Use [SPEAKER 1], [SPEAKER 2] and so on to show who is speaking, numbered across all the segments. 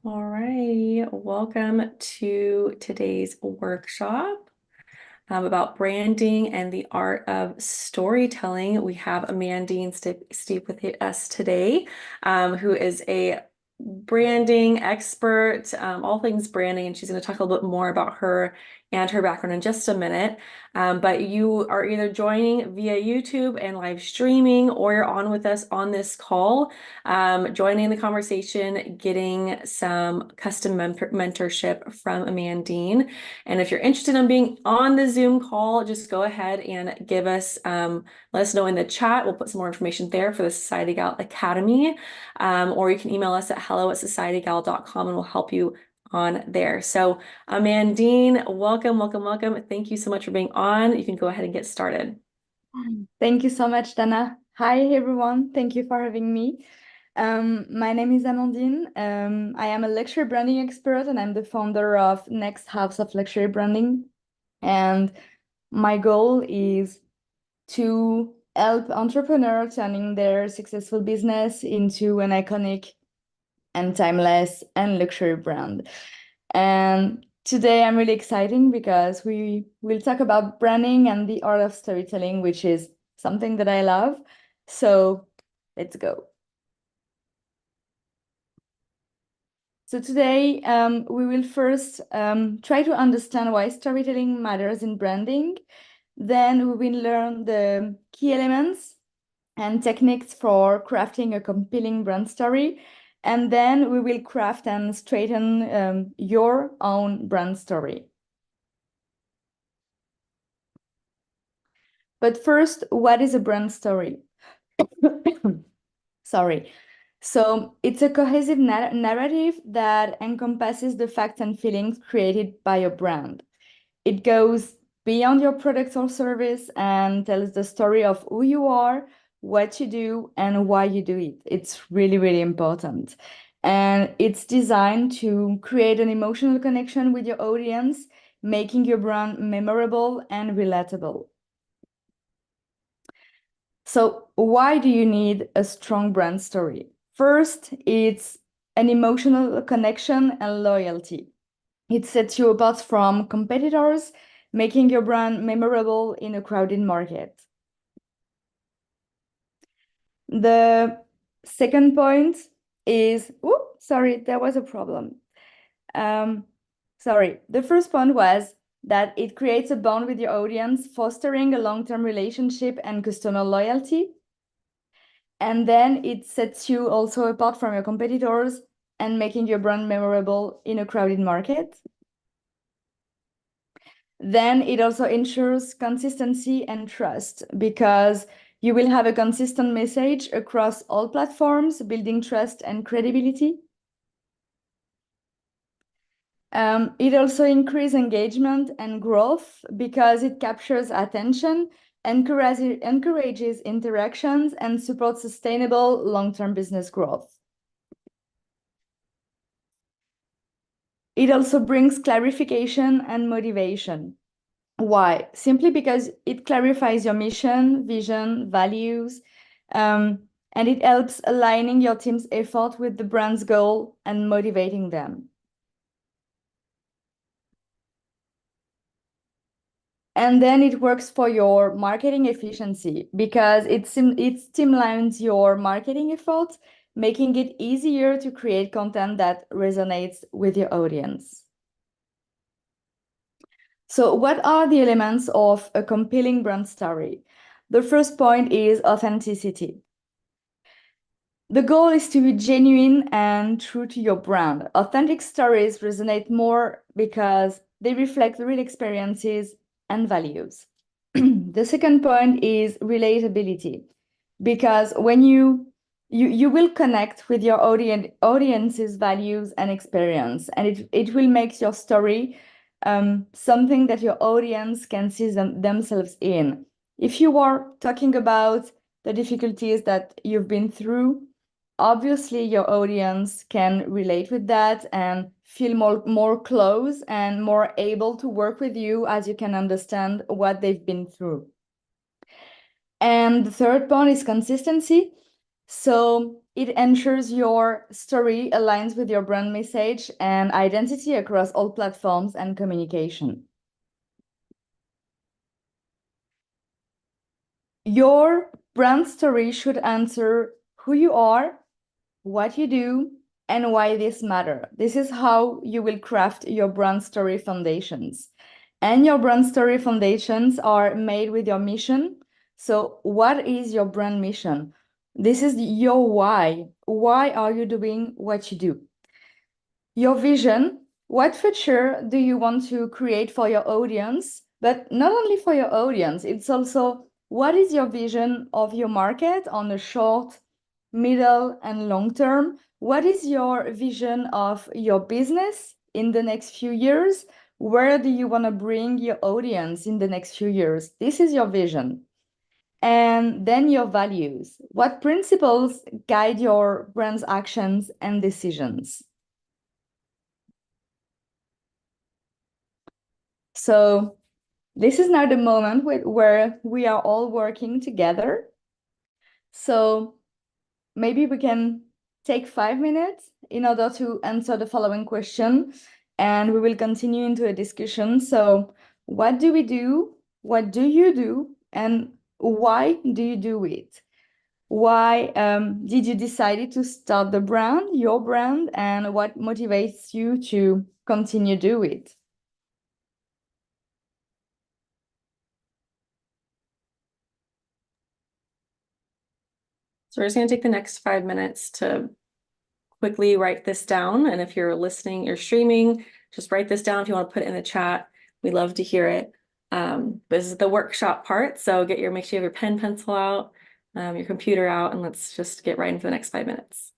[SPEAKER 1] All right, welcome to today's workshop about branding and the art of storytelling. We have Amandine Steppe with us today, who is a branding expert, all things branding, and she's going to talk a little bit more about her and her background in just a minute. But you are either joining via YouTube and live streaming, or you're on with us on this call, joining the conversation, getting some custom mentorship from Amandine. And if you're interested in being on the Zoom call, just go ahead and give us, let us know in the chat. We'll put some more information there for the Society Gal Academy. Or you can email us at hello@societygal.com and we'll help you on there. So Amandine, welcome. Thank you so much for being on. You can go ahead and get started.
[SPEAKER 2] Thank you so much, Dana. Hi, everyone. Thank you for having me. My name is Amandine. I am a luxury branding expert and I'm the founder of Next House of Luxury Branding. And my goal is to help entrepreneurs turning their successful business into an iconic and timeless and luxury brand. And today I'm really excited because we will talk about branding and the art of storytelling, which is something that I love. So let's go. So today we will first try to understand why storytelling matters in branding. Then we will learn the key elements and techniques for crafting a compelling brand story. And then we will craft and straighten your own brand story. But first, what is a brand story? Sorry. So it's a cohesive narrative that encompasses the facts and feelings created by a brand. It goes beyond your product or service and tells the story of who you are, what you do, and why you do it. It's really, really important. And it's designed to create an emotional connection with your audience, making your brand memorable and relatable. So why do you need a strong brand story? First, it's an emotional connection and loyalty. It sets you apart from competitors, making your brand memorable in a crowded market. The second point is, sorry, there was a problem. Sorry, the first point was that it creates a bond with your audience, fostering a long-term relationship and customer loyalty. And then it sets you also apart from your competitors and making your brand memorable in a crowded market. Then it also ensures consistency and trust because you will have a consistent message across all platforms, building trust and credibility. It also increases engagement and growth because it captures attention, encourages interactions, and supports sustainable long-term business growth. It also brings clarification and motivation. Why? Simply because it clarifies your mission, vision, values, and it helps aligning your team's effort with the brand's goal and motivating them. And then it works for your marketing efficiency because it streamlines your marketing efforts, making it easier to create content that resonates with your audience. So what are the elements of a compelling brand story? The first point is authenticity. The goal is to be genuine and true to your brand. Authentic stories resonate more because they reflect real experiences and values. The second point is relatability, because when you will connect with your audience's values and experience, and it will make your story something that your audience can see themselves in. If you are talking about the difficulties that you've been through, obviously your audience can relate with that and feel more close and more able to work with you as you can understand what they've been through. And the third point is consistency. So It ensures your story aligns with your brand message and identity across all platforms and communication. Your brand story should answer who you are, what you do, and why this matter. This is how you will craft your brand story foundations. And your brand story foundations are made with your mission. So, what is your brand mission? This is your why. Why are you doing what you do? Your vision. What future do you want to create for your audience? But not only for your audience, it's also what is your vision of your market on the short, middle, and long term? What is your vision of your business in the next few years? Where do you want to bring your audience in the next few years? This is your vision. And then your values. What principles guide your brand's actions and decisions? So this is now the moment where we are all working together. So maybe we can take 5 minutes in order to answer the following question, and we will continue into a discussion. So what do we do? What do you do? And why do you do it? Why did you decide to start the brand, your brand, and what motivates you to continue do it?
[SPEAKER 1] So we're just going to take the next 5 minutes to quickly write this down. And if you're listening or streaming, just write this down if you want to put it in the chat. We'd love to hear it. This is the workshop part. So make sure you have your pen, pencil out, your computer out, and let's just get right into the next 5 minutes.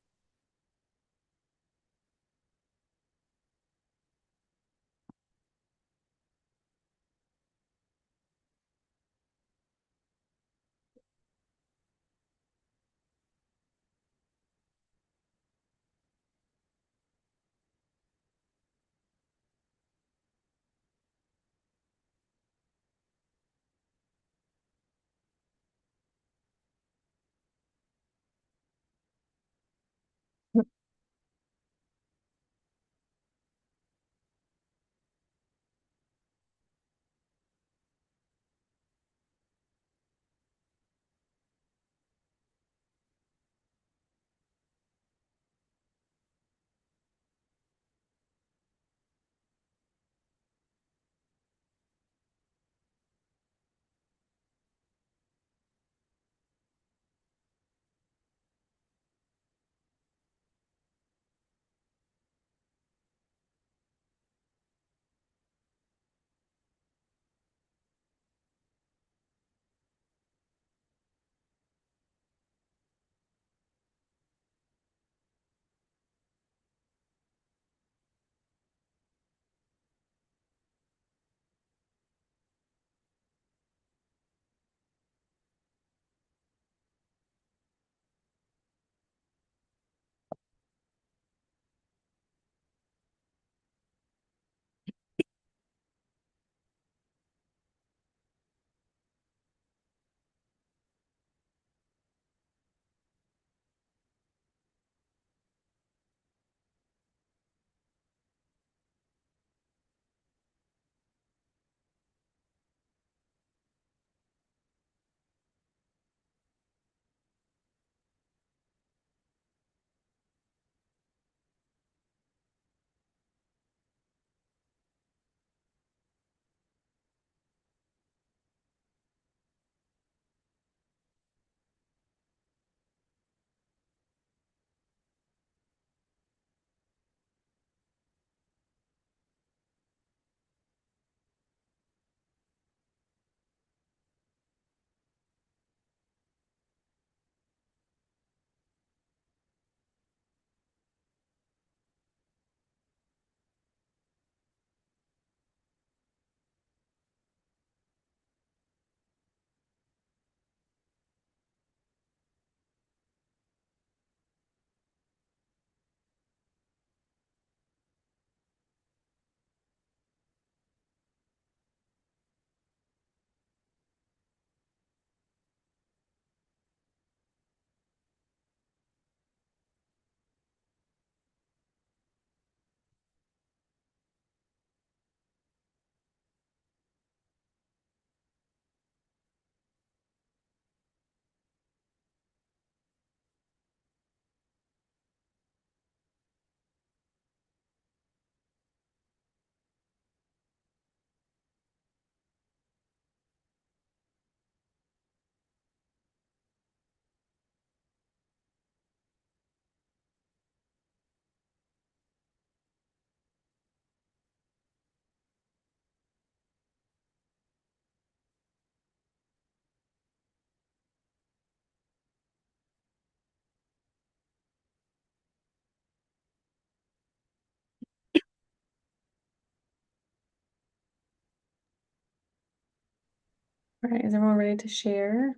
[SPEAKER 1] All right, is everyone ready to share?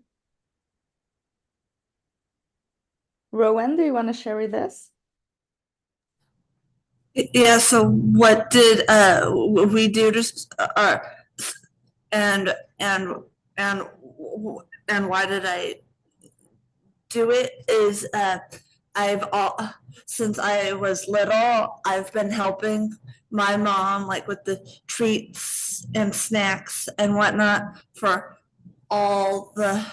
[SPEAKER 2] Rowan, do you want to share with us?
[SPEAKER 3] Yeah, so what did we do to and and and and why did I do it is I've all since I was little I've been helping my mom like with the treats and snacks and whatnot for all the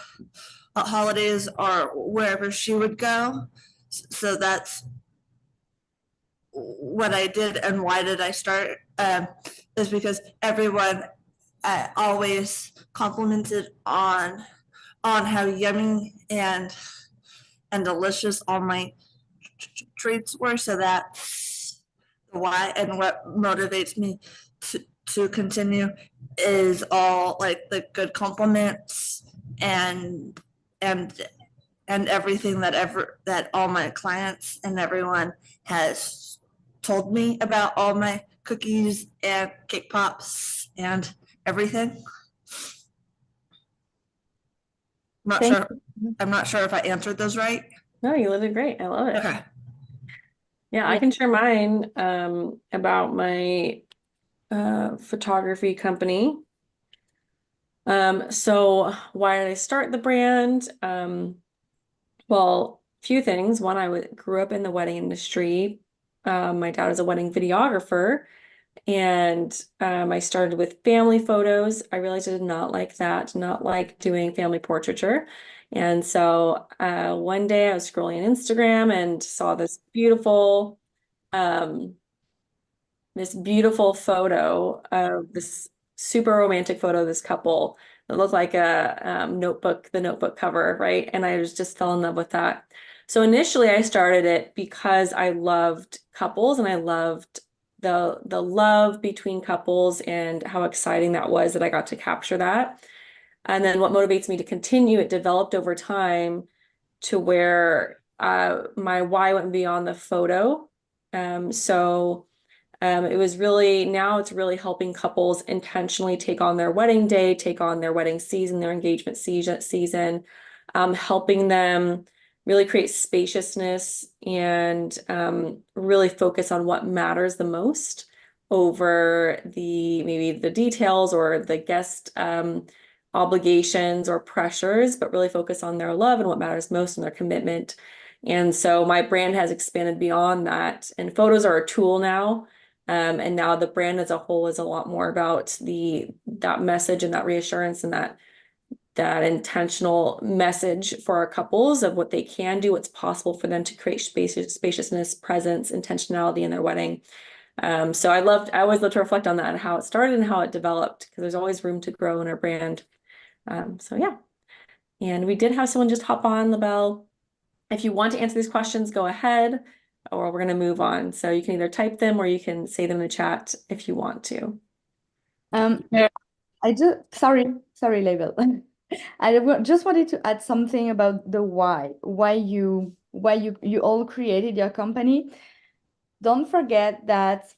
[SPEAKER 3] holidays or wherever she would go. So that's what I did and why did I start is because everyone always complimented on how yummy and delicious all my treats were. So that's why and what motivates me to continue is all like the good compliments and and and everything that all my clients and everyone has told me about all my cookies and cake pops and everything. I'm not
[SPEAKER 1] Thank
[SPEAKER 3] sure.
[SPEAKER 1] you.
[SPEAKER 3] I'm not sure if I answered those right.
[SPEAKER 1] No, you did great. I love it.
[SPEAKER 3] Okay.
[SPEAKER 1] Yeah, I
[SPEAKER 2] Yeah.
[SPEAKER 1] can share mine about my photography company. So why did I start the brand? Well, few things. One, grew up in the wedding industry. My dad was a wedding videographer, and I started with family photos. I realized I did not like that, not like doing family portraiture. And so one day I was scrolling Instagram and saw um, this beautiful photo of this super romantic photo of this couple that looked like a the notebook cover, right? And I just fell in love with that. So initially I started it because I loved couples and I loved the love between couples and how exciting that was that I got to capture that. And then what motivates me to continue, it developed over time to where my why went beyond the photo. It was really, now it's really helping couples intentionally take on their wedding day, take on their wedding season, their engagement season, helping them really create spaciousness and really focus on what matters the most over maybe the details or the guest obligations or pressures, but really focus on their love and what matters most and their commitment. And so my brand has expanded beyond that, and photos are a tool now. And now the brand as a whole is a lot more about that message and that reassurance and that intentional message for our couples of what they can do, what's possible for them to create spaciousness, presence, intentionality in their wedding. So I always love to reflect on that and how it started and how it developed, because there's always room to grow in our brand. So yeah. And we did have someone just hop on the bell. If you want to answer these questions, go ahead, or we're going to move on. So you can either type them or you can say them in the chat if you want to.
[SPEAKER 2] Yeah. Sorry, Label. Just wanted to add something about the why you all created your company. Don't forget that,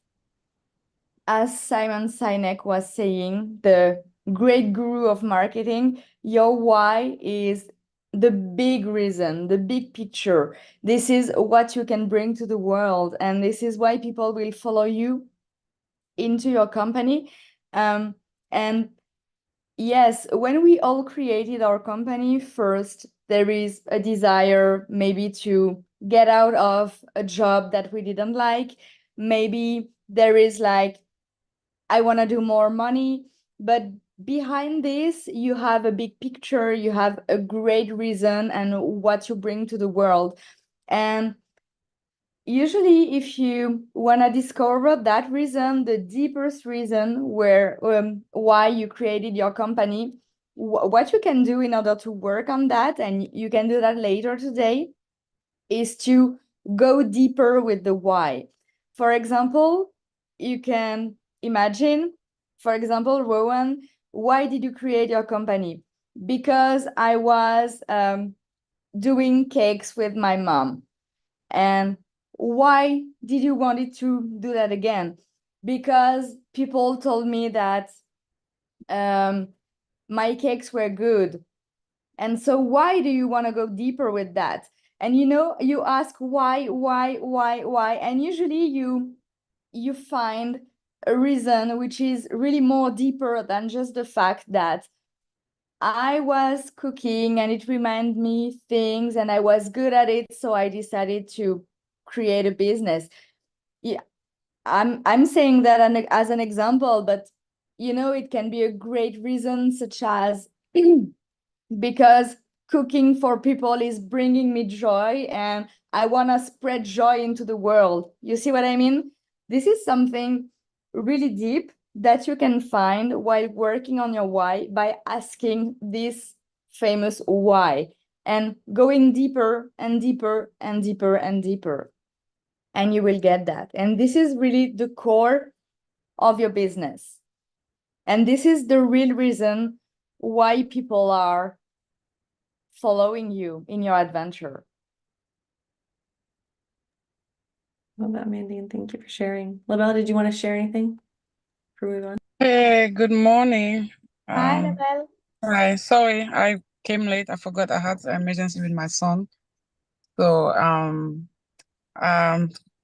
[SPEAKER 2] as Simon Sinek was saying, the great guru of marketing, your why is the big reason, the big picture. This is what you can bring to the world, and this is why people will follow you into your company. And yes, when we all created our company, first, there is a desire maybe to get out of a job that we didn't like. Maybe there is like, I want to do more money. But behind this, you have a big picture, you have a great reason and what you bring to the world. And usually, if you want to discover that reason, the deepest reason why you created your company, what you can do in order to work on that, and you can do that later today, is to go deeper with the why. For example, you can imagine, for example, Rowan, why did you create your company? Because I was doing cakes with my mom. And why did you want to do that again? Because people told me that um, my cakes were good. And so why do you want to go deeper with that? And you ask why, and usually you find a reason which is really more deeper than just the fact that I was cooking and it reminded me things and I was good at it, so I decided to create a business. Yeah, I'm saying that as an example, but it can be a great reason, such as because cooking for people is bringing me joy and I want to spread joy into the world. You see what I mean? This is something really deep that you can find while working on your why by asking this famous why and going deeper and deeper and deeper and deeper. And you will get that. And this is really the core of your business. And this is the real reason why people are following you in your adventure.
[SPEAKER 1] Love that, Amandine. Thank you for sharing. Labelle, did you want to share anything before we move on?
[SPEAKER 4] Hey, good morning.
[SPEAKER 2] Hi, Labelle.
[SPEAKER 4] Hi, sorry, I came late. I forgot I had an emergency with my son. So,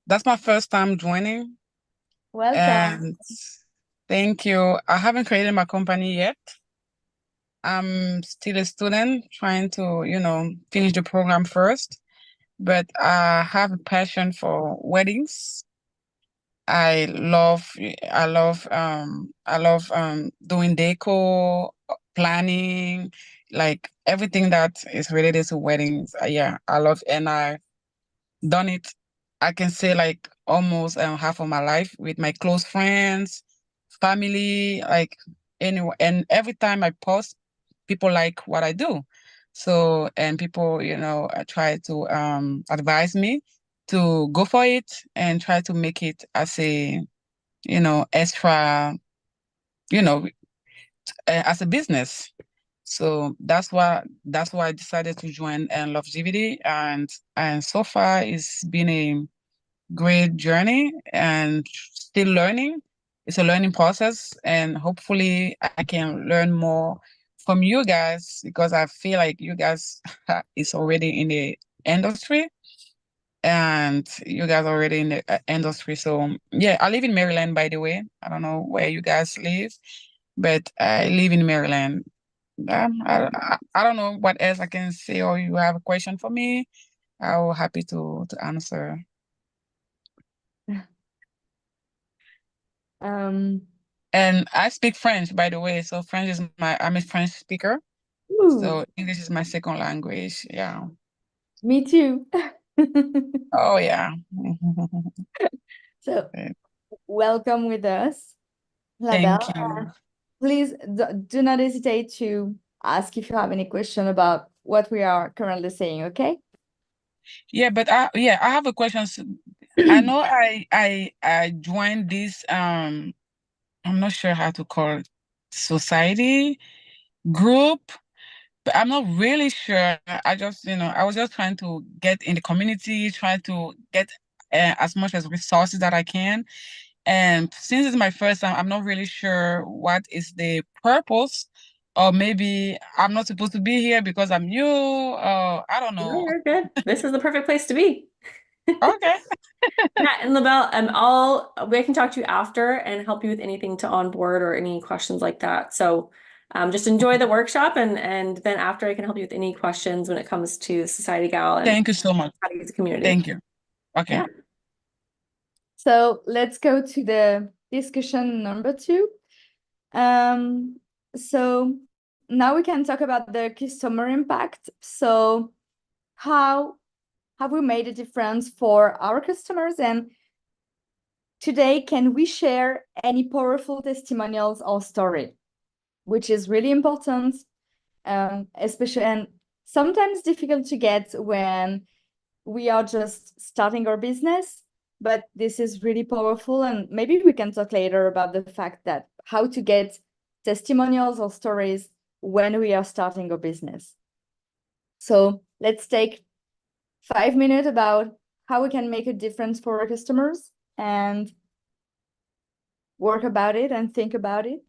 [SPEAKER 4] that's my first time joining,
[SPEAKER 2] Welcome.
[SPEAKER 4] and thank you. I haven't created my company yet. I'm still a student trying to, finish the program first, but I have a passion for weddings. I love doing deco, planning, like everything that is related to weddings. Yeah, I love, and I done it, I can say, like almost half of my life with my close friends, family, like anyway. And every time I post, people like what I do. So, and people, try to advise me to go for it and try to make it as a, extra, you know, as a business. So that's why I decided to join Longevity, and so far it's been a great journey and still learning. It's a learning process, and hopefully I can learn more from you guys, because I feel like you guys is already in the industry, and you guys are already in the industry. So yeah, I live in Maryland, by the way. I don't know where you guys live, but I live in Maryland. I don't know what else I can say, or you have a question for me, I'll happy to answer.
[SPEAKER 2] Um,
[SPEAKER 4] And I speak French, by the way. So French is I'm a French speaker.
[SPEAKER 2] ooh,
[SPEAKER 4] So English is my second language. Yeah.
[SPEAKER 2] me too.
[SPEAKER 4] Oh, yeah.
[SPEAKER 2] So welcome with us,
[SPEAKER 4] Thank
[SPEAKER 2] Labelle.
[SPEAKER 4] you.
[SPEAKER 2] Please do not hesitate to ask if you have any question about what we are currently saying, okay?
[SPEAKER 4] Yeah, but I have a question. I know I joined this I'm not sure how to call it, society group, but I'm not really sure. I just, I was just trying to get in the community, trying to get as much as resources that I can. And since it's my first time, I'm not really sure what is the purpose, or maybe I'm not supposed to be here because I'm new. I don't
[SPEAKER 1] No,
[SPEAKER 4] know.
[SPEAKER 1] you're good. This is the perfect place to be.
[SPEAKER 4] Okay.
[SPEAKER 1] Yeah, and Labelle, we can talk to you after and help you with anything to onboard or any questions like that. So just enjoy the workshop, and then after I can help you with any questions when it comes to Society Gal and
[SPEAKER 4] Thank you so much.
[SPEAKER 1] how to use the community.
[SPEAKER 4] Thank you. Okay.
[SPEAKER 1] Yeah.
[SPEAKER 2] So let's go to the discussion number 2. So now we can talk about the customer impact. So how have we made a difference for our customers? And today, can we share any powerful testimonials or story, which is really important, especially and sometimes difficult to get when we are just starting our business, but this is really powerful. And maybe we can talk later about the fact that how to get testimonials or stories when we are starting our business. So let's take 5 minutes about how we can make a difference for our customers and work about it and think about it.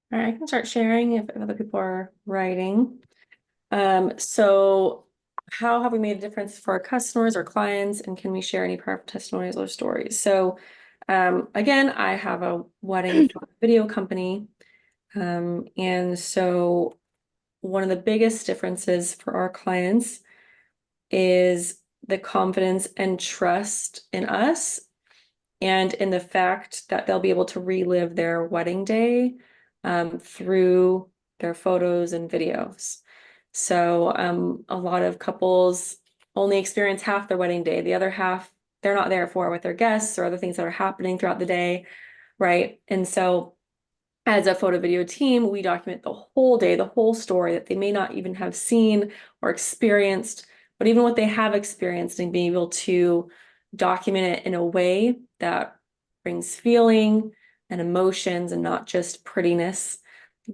[SPEAKER 1] All right, I can start sharing if other people are writing. So how have we made a difference for our customers or clients, and can we share any powerful testimonials or stories? So again, I have a wedding video company. And so one of the biggest differences for our clients is the confidence and trust in us and in the fact that they'll be able to relive their wedding day through their photos and videos. So a lot of couples only experience half their wedding day. The other half, they're not there for with their guests or other things that are happening throughout the day, right? And so as a photo video team, we document the whole day, the whole story that they may not even have seen or experienced, but even what they have experienced and being able to document it in a way that brings feeling and emotions and not just prettiness,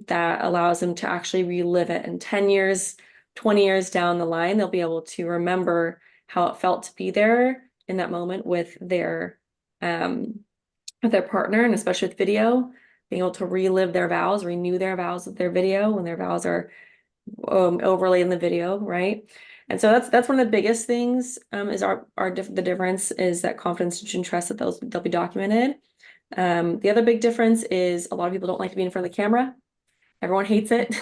[SPEAKER 1] that allows them to actually relive it. And 10 years, 20 years down the line, they'll be able to remember how it felt to be there in that moment with their partner, and especially with video, being able to relive their vows, renew their vows with their video when their vows are overlaid in the video, right? And so that's one of the biggest things is the difference is that confidence and trust that they'll be documented. The other big difference is a lot of people don't like to be in front of the camera. Everyone hates it.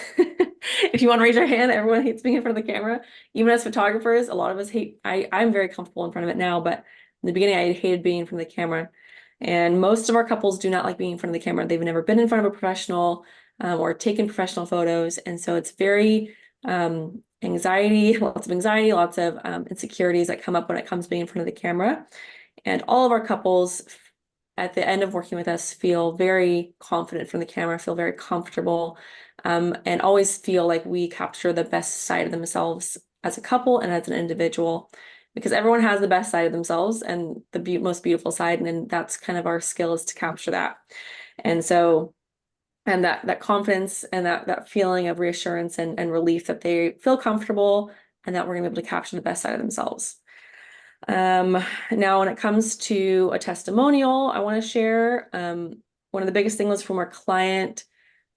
[SPEAKER 1] If you want to raise your hand, everyone hates being in front of the camera. Even as photographers, a lot of us hate. I'm very comfortable in front of it now, but in the beginning, I hated being in front of the camera. And most of our couples do not like being in front of the camera. They've never been in front of a professional or taken professional photos. And so it's very anxiety, lots of insecurities that come up when it comes to being in front of the camera. And all of our couples at the end of working with us feel very confident from the camera, feel very comfortable, and always feel like we capture the best side of themselves as a couple and as an individual, because everyone has the best side of themselves and the most beautiful side, and that's kind of our skill is to capture that. And so, and that confidence and that feeling of reassurance and relief that they feel comfortable and that we're gonna be able to capture the best side of themselves. Now, when it comes to a testimonial, I want to share one of the biggest things was from our client.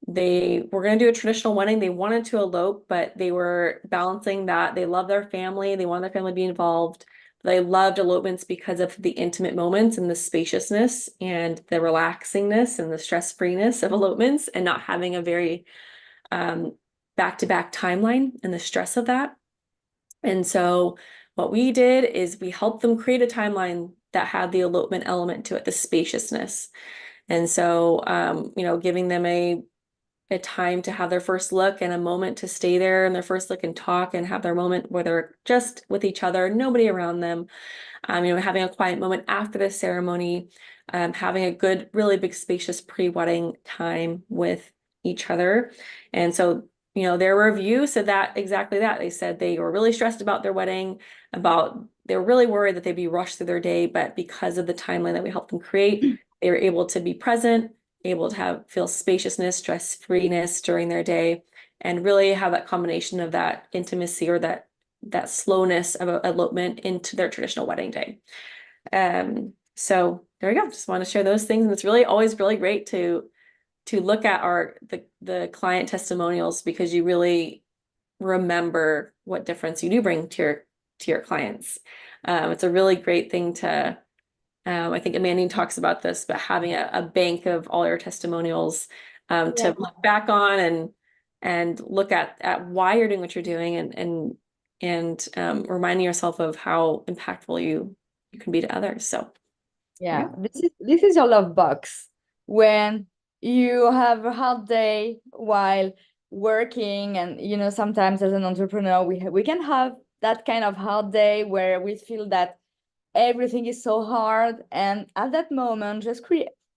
[SPEAKER 1] They were going to do a traditional wedding. They wanted to elope, but they were balancing that. They love their family. They want their family to be involved. They loved elopements because of the intimate moments and the spaciousness and the relaxingness and the stress-freeness of elopements and not having a very back-to-back timeline and the stress of that. And so what we did is we helped them create a timeline that had the elopement element to it, the spaciousness. And so, giving them a time to have their first look and a moment to stay there in their first look and talk and have their moment where they're just with each other, nobody around them, having a quiet moment after the ceremony, having a good, really big, spacious pre-wedding time with each other. And so their review said that exactly that. They said they were really stressed about their wedding, they were really worried that they'd be rushed through their day, but because of the timeline that we helped them create, they were able to be present, able to feel spaciousness, stress-freeness during their day, and really have that combination of that intimacy or that slowness of elopement into their traditional wedding day. So there we go. Just want to share those things. And it's really always really great to look at the client testimonials, because you really remember what difference you do bring to your clients. It's a really great thing to I think Amandine talks about this, but having a bank of all your testimonials to look back on and look at why you're doing what you're doing, and reminding yourself of how impactful you can be to others. So
[SPEAKER 2] Yeah, this is your love box. When you have a hard day while working, and sometimes as an entrepreneur we can have that kind of hard day where we feel that everything is so hard, and at that moment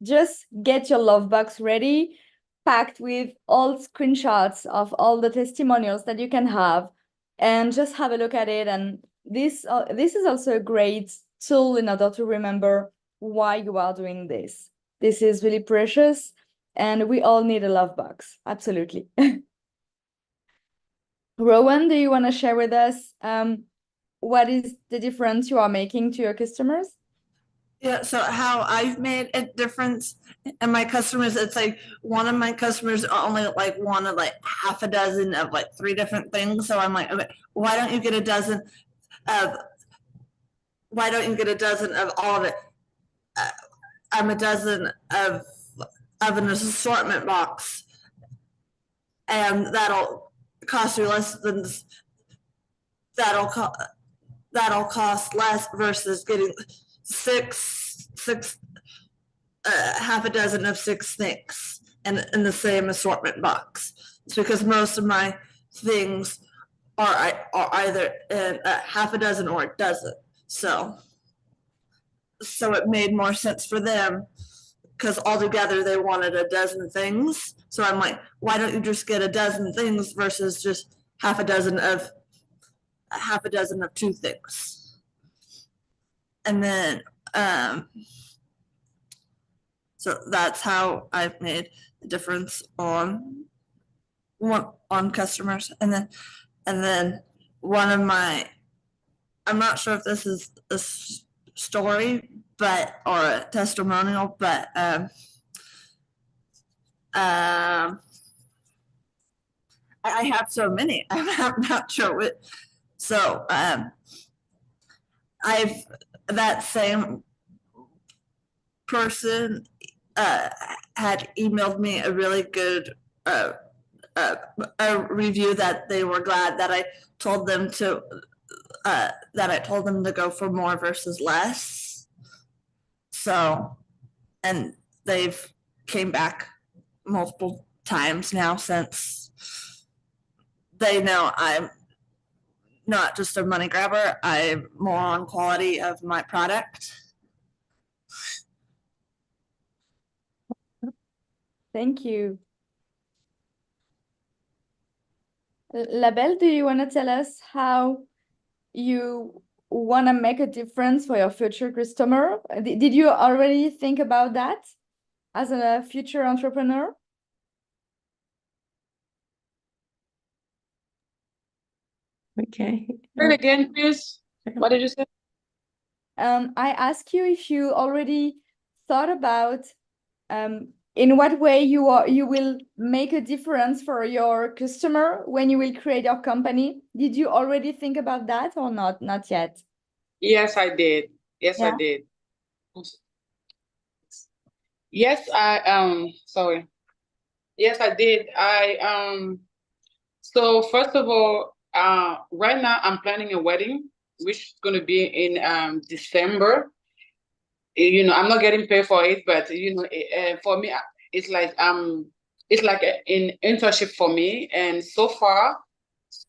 [SPEAKER 2] just get your love box ready, packed with all screenshots of all the testimonials that you can have, and just have a look at it. And this is also a great tool in order to remember why you are doing this. This is really precious, and we all need a love box. Absolutely. Rowan, do you want to share with us what is the difference you are making to your customers?
[SPEAKER 3] Yeah, so how I've made a difference in my customers, it's like one of my customers only like wanted like half a dozen of like 3 different things. So I'm like, okay, why don't you get a dozen of all of it? I'm a dozen of an assortment box, and that'll cost you less than that'll cost less versus getting six half a dozen of 6 things in the same assortment box. It's because most of my things are either in a half a dozen or a dozen. So it made more sense for them, because altogether they wanted a dozen things. So I'm like, why don't you just get a dozen things versus just half a dozen of 2 things? And then so that's how I've made the difference on customers. And then one of my, I'm not sure if this is a story, or a testimonial, but I have so many. I'm not sure what. So that same person had emailed me a really good a review that they were glad that I told them to go for more versus less. So, and they've came back multiple times now, since they know I'm not just a money grabber, I'm more on quality of my product.
[SPEAKER 2] Thank you. Labelle, do you want to tell us how you want to make a difference for your future customer? Did you already think about that as a future entrepreneur?
[SPEAKER 1] okay.
[SPEAKER 4] Say it again, please. What did you say?
[SPEAKER 2] I ask you if you already thought about in what way you will make a difference for your customer when you will create your company. Did you already think about that or not? Not yet.
[SPEAKER 4] Yes, I did. Yes, I did. Yes, sorry. Yes, I did. So first of all, right now I'm planning a wedding, which is going to be in December. I'm not getting paid for it, but for me, it's like an internship for me. And so far,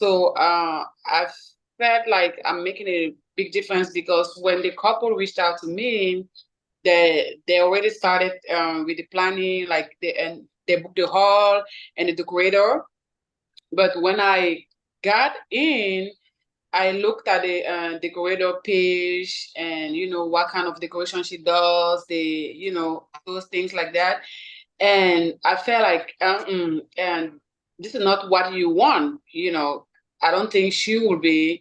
[SPEAKER 4] I've felt like I'm making a big difference, because when the couple reached out to me, they already started with the planning, like they booked the hall and the decorator. But when I got in, I looked at the decorator page, and what kind of decoration she does, those things like that, and I felt like and this is not what you want. I don't think she will be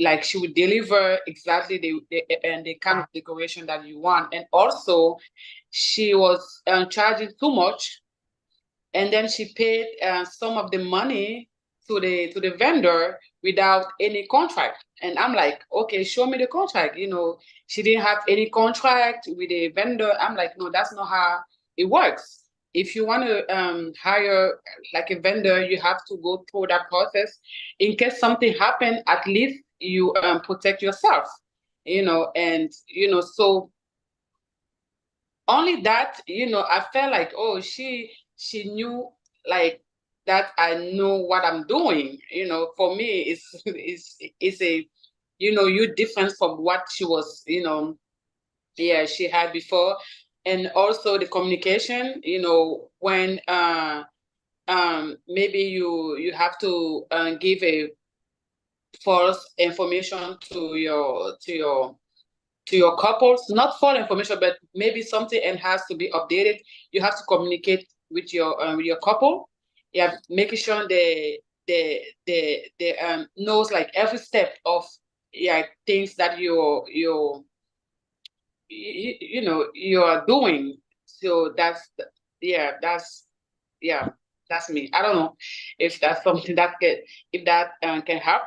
[SPEAKER 4] like she would deliver exactly the kind of decoration that you want. And also she was charging too much, and then she paid some of the money to the vendor without any contract. And I'm like, okay, show me the contract. She didn't have any contract with the vendor. I'm like, no, that's not how it works. If you want to hire like a vendor, you have to go through that process. In case something happen, at least you protect yourself. And so only that, I felt like, oh, she knew, like, that I know what I'm doing. For me, it's a, you different from what she was, yeah, she had before. And also the communication, when maybe you have to give a false information to your couples, not full information, but maybe something and has to be updated. You have to communicate with your couple. Yeah, making sure they knows like every step of, yeah, things that you are doing. So yeah, yeah, that's me. I don't know if that's something that can help.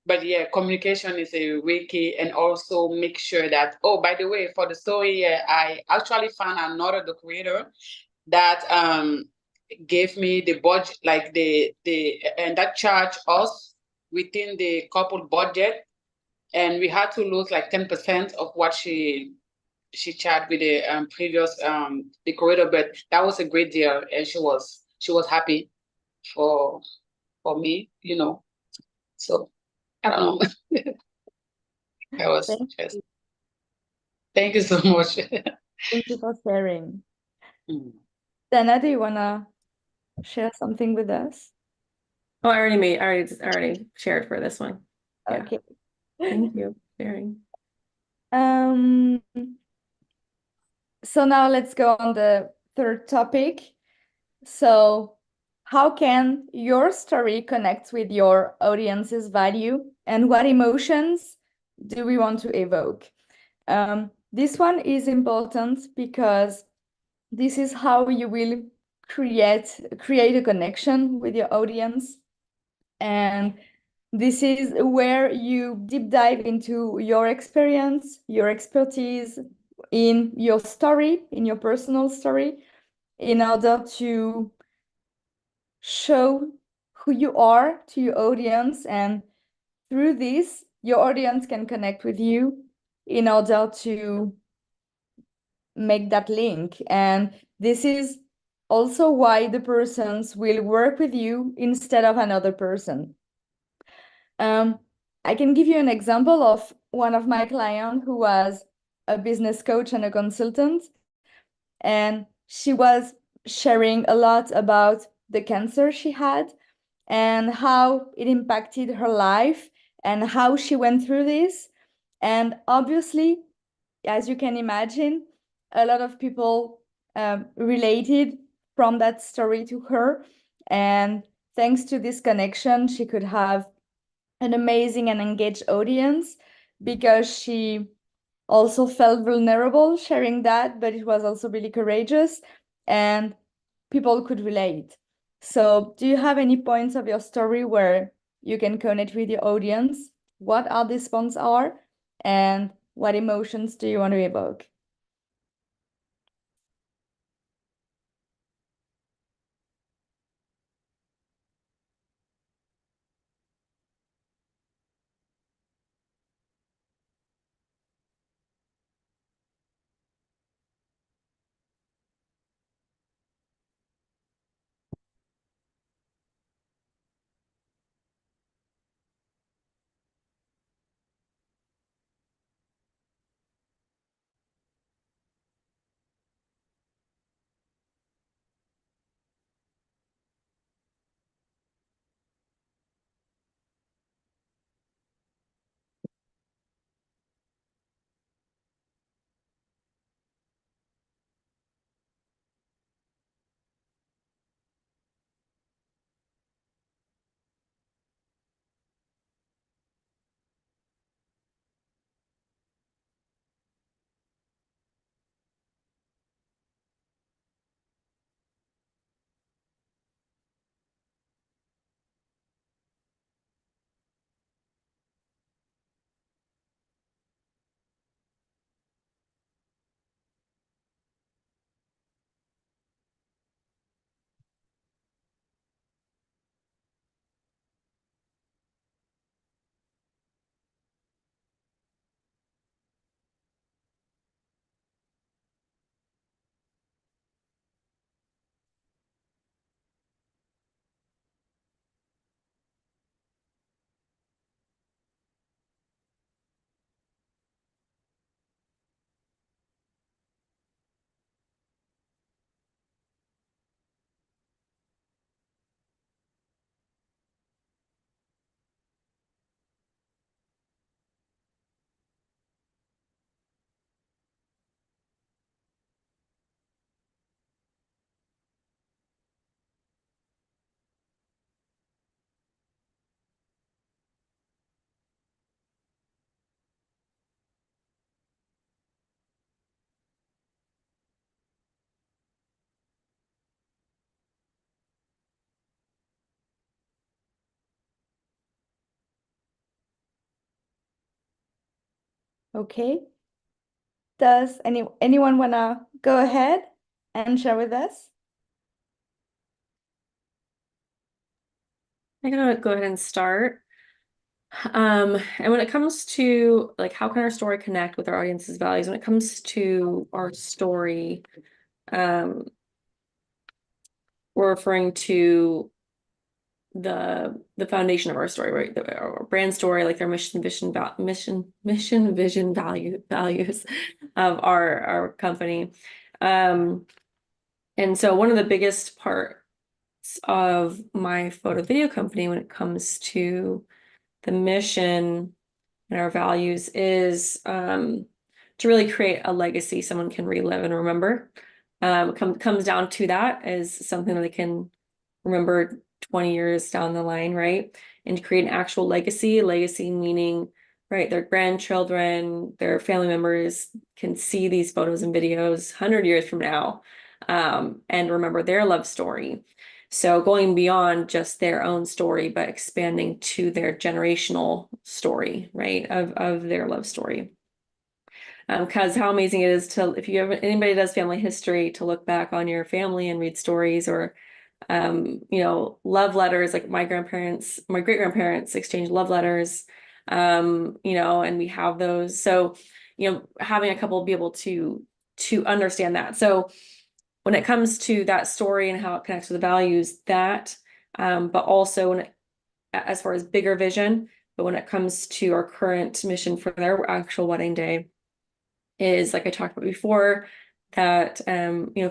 [SPEAKER 4] But yeah, communication is a way key, and also make sure that, oh, by the way, for the story, I actually found another decorator that gave me the budget, like and that charged us within the couple budget, and we had to lose like 10% of what she charged with the previous decorator. But that was a great deal, and she was happy for me. So I don't know. I was
[SPEAKER 2] Thank
[SPEAKER 4] just
[SPEAKER 2] you.
[SPEAKER 4] Thank you so much.
[SPEAKER 2] Thank you for sharing.
[SPEAKER 4] Mm.
[SPEAKER 2] Dana, do you wanna share something with us?
[SPEAKER 1] Oh, I already shared for this one. Yeah.
[SPEAKER 2] Okay.
[SPEAKER 1] Thank you for sharing.
[SPEAKER 2] Um, so now let's go on the third topic. So, how can your story connect with your audience's value, and what emotions do we want to evoke? This one is important because this is how you will create a connection with your audience. And this is where you deep dive into your experience, your expertise in your story, in your personal story, in order to show who you are to your audience. And through this, your audience can connect with you in order to make that link. And this is also why the persons will work with you instead of another person. I can give you an example of one of my clients who was a business coach and a consultant, and she was sharing a lot about the cancer she had and how it impacted her life and how she went through this. And obviously, as you can imagine, a lot of people related from that story to her. And thanks to this connection, she could have an amazing and engaged audience because she also felt vulnerable sharing that, but it was also really courageous and people could relate. So, do you have any points of your story where you can connect with your audience? What are these points are, and what emotions do you want to evoke? Okay. Does anyone wanna go ahead and share with us?
[SPEAKER 1] I'm gonna go ahead and start. And when it comes to like how can our story connect with our audience's values, when it comes to our story, we're referring to the foundation of our story, right? Our brand story, like their mission, vision, vision, values of our company. And so one of the biggest parts of my photo video company when it comes to the mission and our values is to really create a legacy someone can relive and remember. Comes down to that as something that they can remember 20 years down the line, right? And to create an actual legacy meaning, right, their grandchildren, their family members can see these photos and videos 100 years from now, and remember their love story. So going beyond just their own story, but expanding to their generational story, right, of their love story. Because how amazing it is to, if you ever, anybody does family history, to look back on your family and read stories or love letters, like my great grandparents exchanged love letters, and we have those. So, having a couple be able to understand that. So when it comes to that story and how it connects with the values, but also as far as bigger vision, but when it comes to our current mission for their actual wedding day is, like I talked about before, that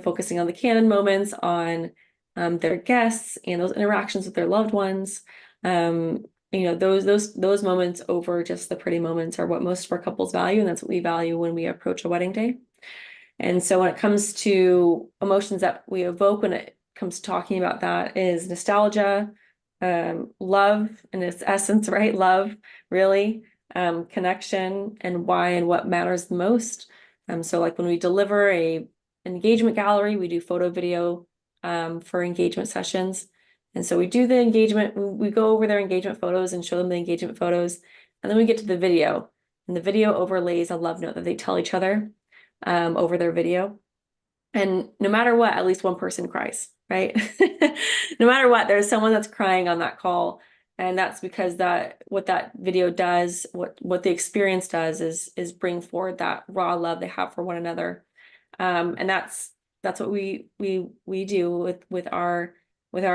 [SPEAKER 1] focusing on the canon moments, on their guests and those interactions with their loved ones. Those moments over just the pretty moments are what most of our couples value, and that's what we value when we approach a wedding day. And so when it comes to emotions that we evoke when it comes to talking about that is nostalgia, love in its essence, right? Love, really, connection, and why and what matters the most. So like when we deliver an engagement gallery, we do photo video for engagement sessions. And so we do the engagement, we go over their engagement photos and show them the engagement photos. And then we get to the video, and the video overlays a love note that they tell each other over their video. And no matter what, at least one person cries, right? No matter what, there's someone that's crying on that call. And that's because what that video does, what the experience does is bring forward that raw love they have for one another. And that's what we do with our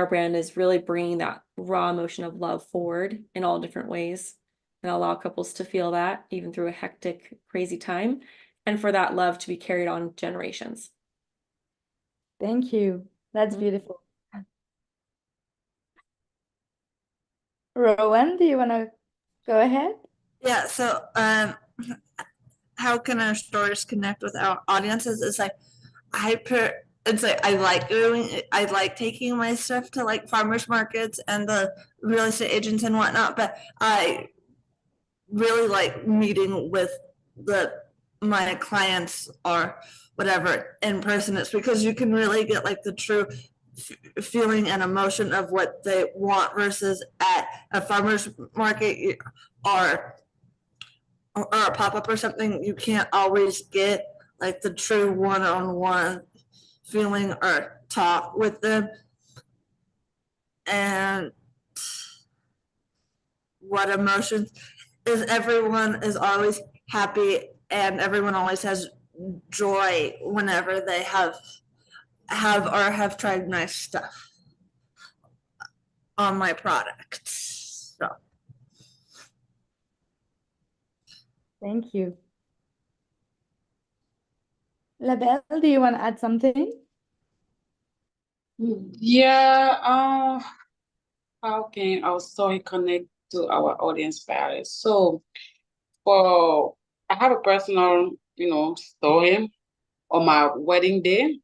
[SPEAKER 1] brand, is really bringing that raw emotion of love forward in all different ways and allow couples to feel that even through a hectic, crazy time, and for that love to be carried on generations.
[SPEAKER 2] Thank you. That's beautiful. Rowan, do you want to go ahead?
[SPEAKER 3] Yeah, so how can our stories connect with our audiences? It's like I like taking my stuff to like farmers markets and the real estate agents and whatnot, but I really like meeting with my clients or whatever in person. It's because you can really get like the true feeling and emotion of what they want, versus at a farmer's market or a pop-up or something, you can't always get like the true one-on-one feeling or talk with them. And what emotions is, everyone is always happy and everyone always has joy whenever they have tried nice stuff on my products. So
[SPEAKER 2] Thank you. Labelle, do you want to add something?
[SPEAKER 4] Yeah, how can our story connect to our audience values? So I have a personal, story. On my wedding day,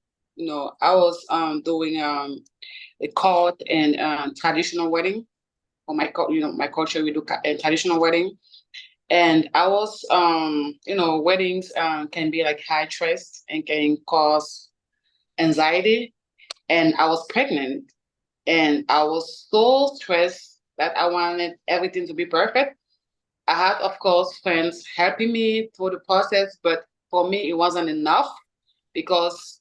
[SPEAKER 4] I was doing a court and traditional wedding. For my culture, we do a traditional wedding. And I was, weddings can be like high stress and can cause anxiety. And I was pregnant and I was so stressed that I wanted everything to be perfect. I had, of course, friends helping me through the process, but for me, it wasn't enough because,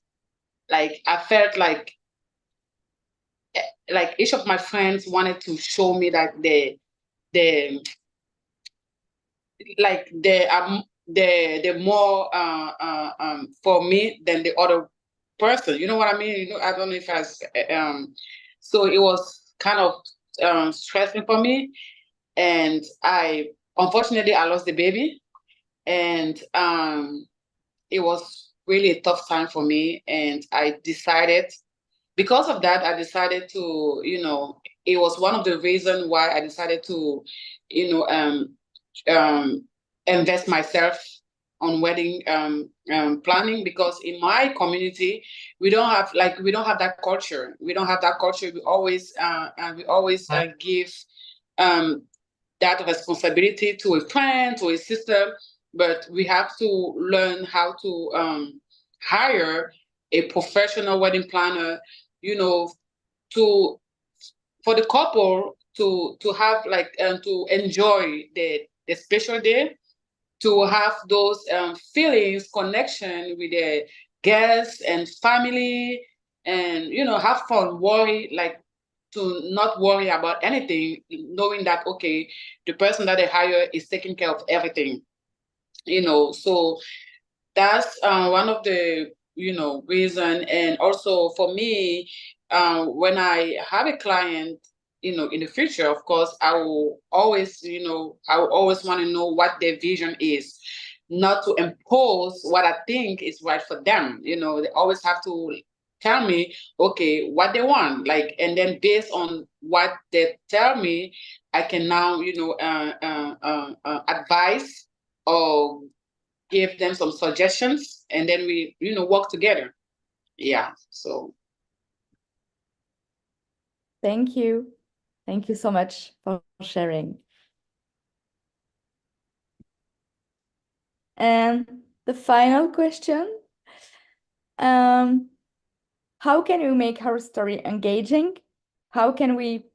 [SPEAKER 4] like, I felt like each of my friends wanted to show me that they like they're more for me than the other person. You know what I mean? You know, I don't know if so it was kind of stressing for me, and I unfortunately I lost the baby, and it was really a tough time for me, and I decided because of that, I decided to, it was one of the reasons why I decided to, you know, um, invest myself on wedding planning, because in my community we don't have that culture. We don't have that culture. We always give um, that responsibility to a friend, to a sister, but we have to learn how to hire a professional wedding planner, you know, to for the couple to have to enjoy the special day, to have those feelings, connection with the guests and family, and have fun, worry like to not worry about anything, knowing that okay, the person that they hire is taking care of everything, so that's one of the reason. And also for me, when I have a client, in the future, of course, I will always want to know what their vision is, not to impose what I think is right for them. They always have to tell me okay what they want, like, and then based on what they tell me, I can now advise or give them some suggestions, and then we work together. Yeah, so
[SPEAKER 2] Thank you. Thank you so much for sharing. And the final question, how can we make our story engaging? How can we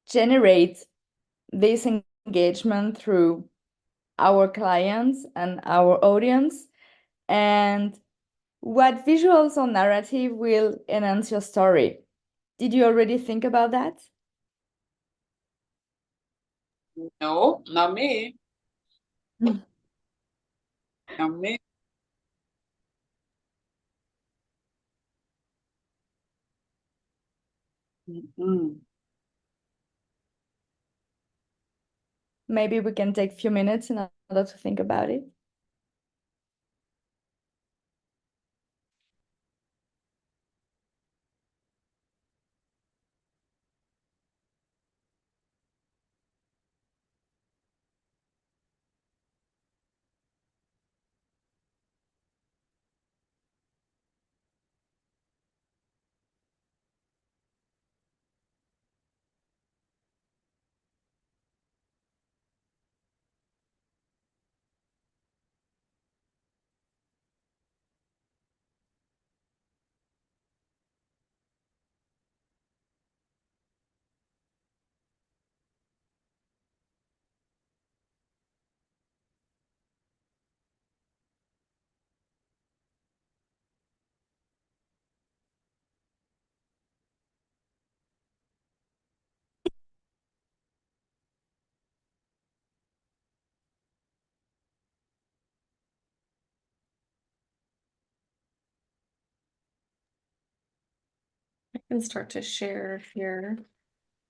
[SPEAKER 2] generate this engagement through our clients and our audience? And what visuals or narrative will enhance your story? Did you already think about that?
[SPEAKER 4] no, not me. Not me. Mm-mm.
[SPEAKER 2] Maybe we can take a few minutes in order to think about it.
[SPEAKER 1] I can start to share here.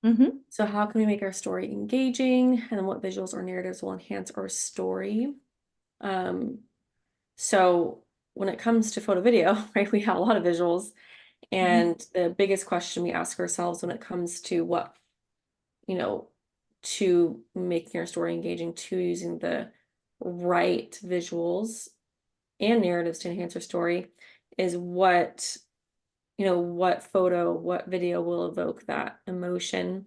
[SPEAKER 2] Mm-hmm.
[SPEAKER 1] So how can we make our story engaging, and then what visuals or narratives will enhance our story? So when it comes to photo video, right, we have a lot of visuals, and the biggest question we ask ourselves when it comes to what, to making our story engaging, to using the right visuals and narratives to enhance our story, is what photo, what video will evoke that emotion.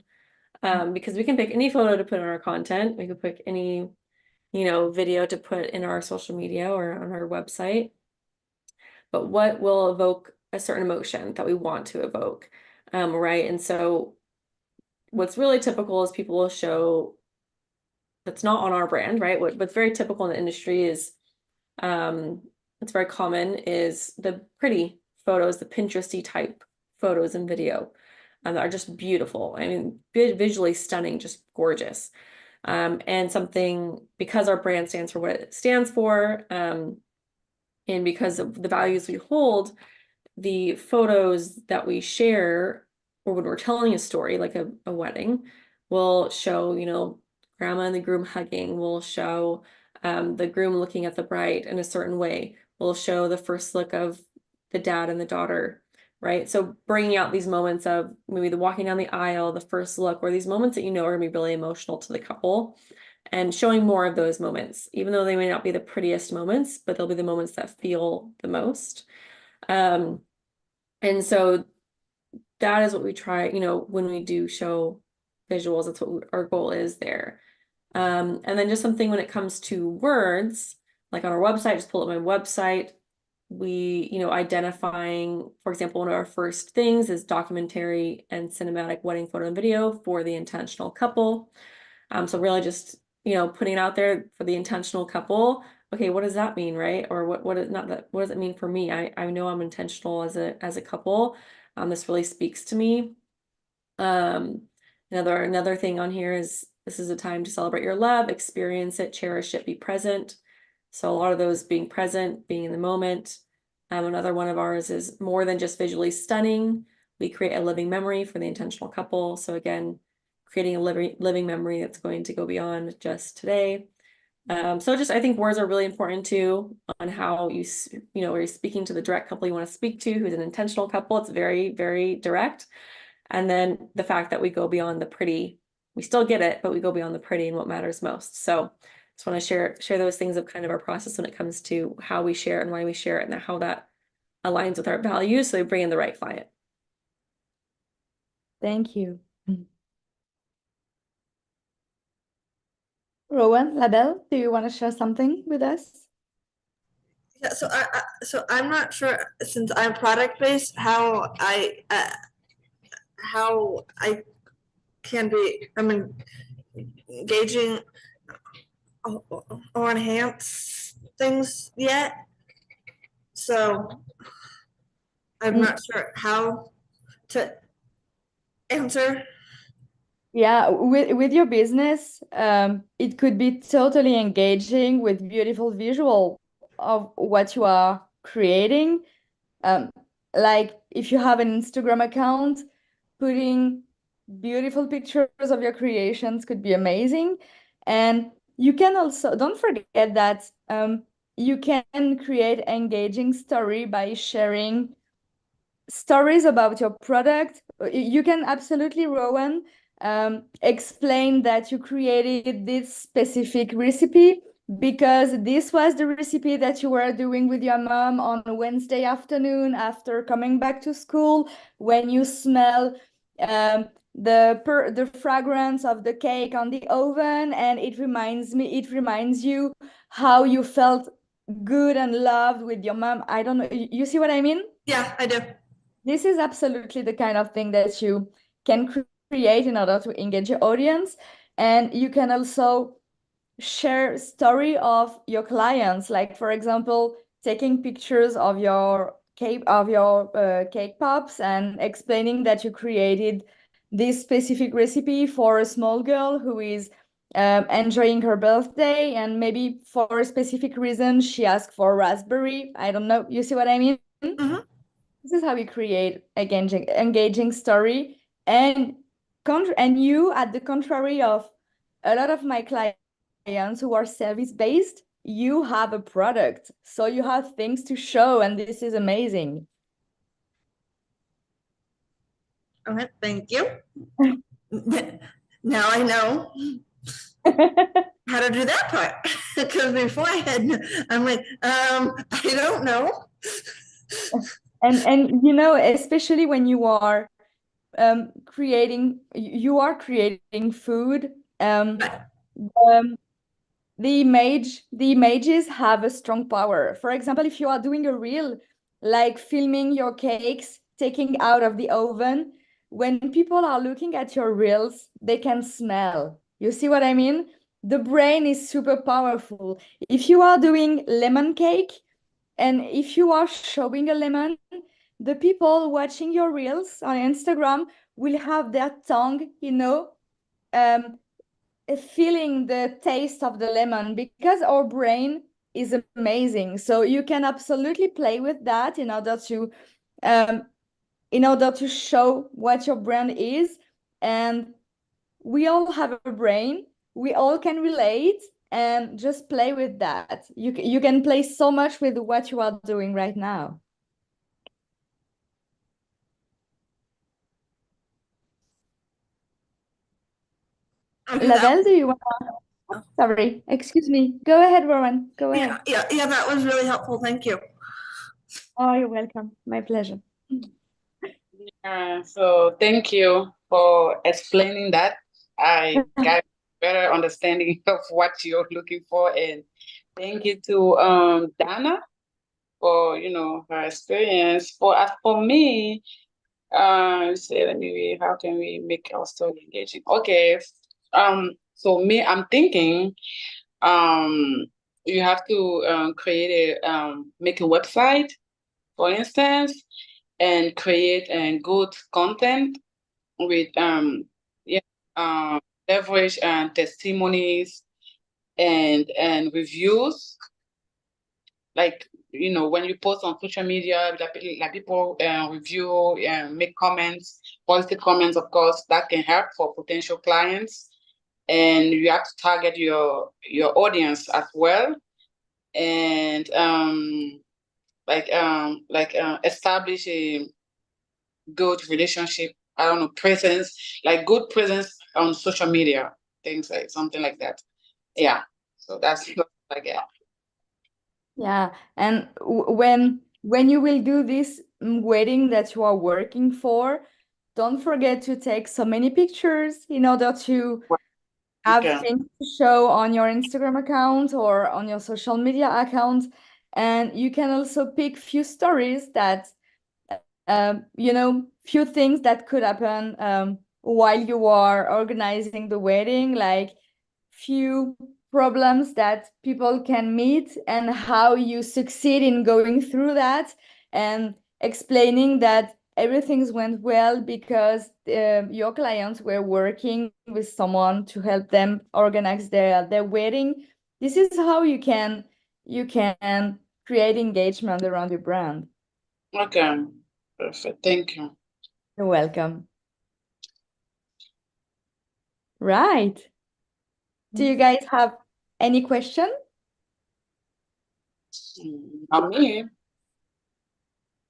[SPEAKER 1] Because we can pick any photo to put in our content. We could pick any, video to put in our social media or on our website. But what will evoke a certain emotion that we want to evoke, right? And so what's really typical is people will show that's not on our brand, right? What's very typical in the industry is it's very common is the pretty photos, the Pinteresty type photos and video that are just beautiful. I mean, visually stunning, just gorgeous. And something because our brand stands for what it stands for, and because of the values we hold, the photos that we share, or when we're telling a story, like a wedding, will show, grandma and the groom hugging, will show the groom looking at the bride in a certain way, will show the first look of the dad and the daughter, right? So bringing out these moments of maybe the walking down the aisle, the first look, or these moments that are going to be really emotional to the couple, and showing more of those moments, even though they may not be the prettiest moments, but they'll be the moments that feel the most. And so that is what we try, when we do show visuals, that's what our goal is there. And then just something when it comes to words, like on our website, just pull up my website, we, identifying, for example, one of our first things is documentary and cinematic wedding photo and video for the intentional couple. So really just, putting it out there for the intentional couple. Okay, what does that mean, right? Or what does it mean for me? I know I'm intentional as a couple. This really speaks to me. Another thing on here is this is a time to celebrate your love, experience it, cherish it, be present. So a lot of those being present, being in the moment. Another one of ours is more than just visually stunning. We create a living memory for the intentional couple. So again, creating a living memory that's going to go beyond just today. So just I think words are really important too on how you're speaking to the direct couple you want to speak to, who's an intentional couple. It's very, very direct. And then the fact that we go beyond the pretty, we still get it, but we go beyond the pretty and what matters most. So just want to share those things of kind of our process when it comes to how we share and why we share it and how that aligns with our values. So we bring in the right client.
[SPEAKER 2] Thank you. Rowan, Ladell, do you want to share something with us?
[SPEAKER 3] Yeah, so I'm not sure, since I'm product based, how I can be engaging or enhance things yet. So I'm not sure how to answer.
[SPEAKER 2] Yeah, with your business, it could be totally engaging with beautiful visual of what you are creating. Like if you have an Instagram account, putting beautiful pictures of your creations could be amazing. And you can also, don't forget that you can create engaging story by sharing stories about your product. You can absolutely, Rowan, explain that you created this specific recipe because this was the recipe that you were doing with your mom on a Wednesday afternoon after coming back to school, when you smell the fragrance of the cake on the oven, and it reminds you how you felt good and loved with your mom. I don't know, you see what I mean?
[SPEAKER 3] Yeah, I do.
[SPEAKER 2] This is absolutely the kind of thing that you can create in order to engage your audience. And you can also share story of your clients, like for example, taking pictures of your cake pops and explaining that you created this specific recipe for a small girl who is enjoying her birthday, and maybe for a specific reason she asked for raspberry. I don't know, you see what I mean?
[SPEAKER 3] Mhm.
[SPEAKER 2] This is how we create engaging story. And you, at the contrary of a lot of my clients who are service-based, you have a product, so you have things to show, and this is amazing.
[SPEAKER 3] Okay, thank you. Now I know how to do that part, because before I'm like, I don't know.
[SPEAKER 2] And especially when you are creating food, um, the images have a strong power. For example, if you are doing a reel, like filming your cakes taking out of the oven, when people are looking at your reels, they can smell. You see what I mean? the brain is super powerful. If you are doing lemon cake and if you are showing a lemon, the people watching your reels on Instagram will have their tongue, um, feeling the taste of the lemon, because our brain is amazing. So you can absolutely play with that um, in order to show what your brand is. And we all have a brain, we all can relate, and just play with that. You can play so much with what you are doing right now.
[SPEAKER 3] Okay,
[SPEAKER 2] Lavelle, do you want to? Sorry, excuse me. Go ahead, Rowan. Go ahead.
[SPEAKER 3] yeah, that was really helpful. Thank you.
[SPEAKER 2] Oh, you're welcome. My pleasure.
[SPEAKER 4] So thank you for explaining that. I got better understanding of what you're looking for, and thank you to Dana for her experience. For me, say let me how can we make our story engaging? Okay, so me, I'm thinking you have to make a website, for instance, and create good content with yeah leverage and testimonies and reviews, like when you post on social media, like people review and make comments, positive comments, of course, that can help for potential clients. And you have to target your audience as well, and establish a good relationship, I don't know, presence, like good presence on social media, things like something like that. Yeah. So that's like yeah.
[SPEAKER 2] Yeah, and when you will do this wedding that you are working for, don't forget to take so many pictures in order to have
[SPEAKER 4] Okay.
[SPEAKER 2] things to show on your Instagram account or on your social media account. And you can also pick few stories that few things that could happen while you are organizing the wedding, like few problems that people can meet and how you succeed in going through that, and explaining that everything went well because your clients were working with someone to help them organize their wedding. This is how you can create engagement around your brand.
[SPEAKER 4] Okay. Perfect. Thank you.
[SPEAKER 2] You're welcome. Right. Do you guys have any question?
[SPEAKER 4] Not me.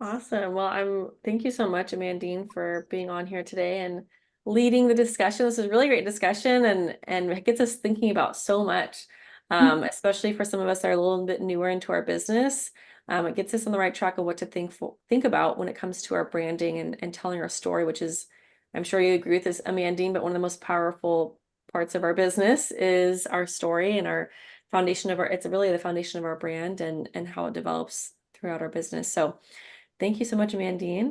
[SPEAKER 1] Awesome. Well, thank you so much, Amandine, for being on here today and leading the discussion. This is a really great discussion, and it gets us thinking about so much, especially for some of us that are a little bit newer into our business. It gets us on the right track of what to think about when it comes to our branding and telling our story, which is, I'm sure you agree with this, Amandine, but one of the most powerful parts of our business is our story and our foundation of it's really the foundation of our brand and how it develops throughout our business. So thank you so much, Amandine.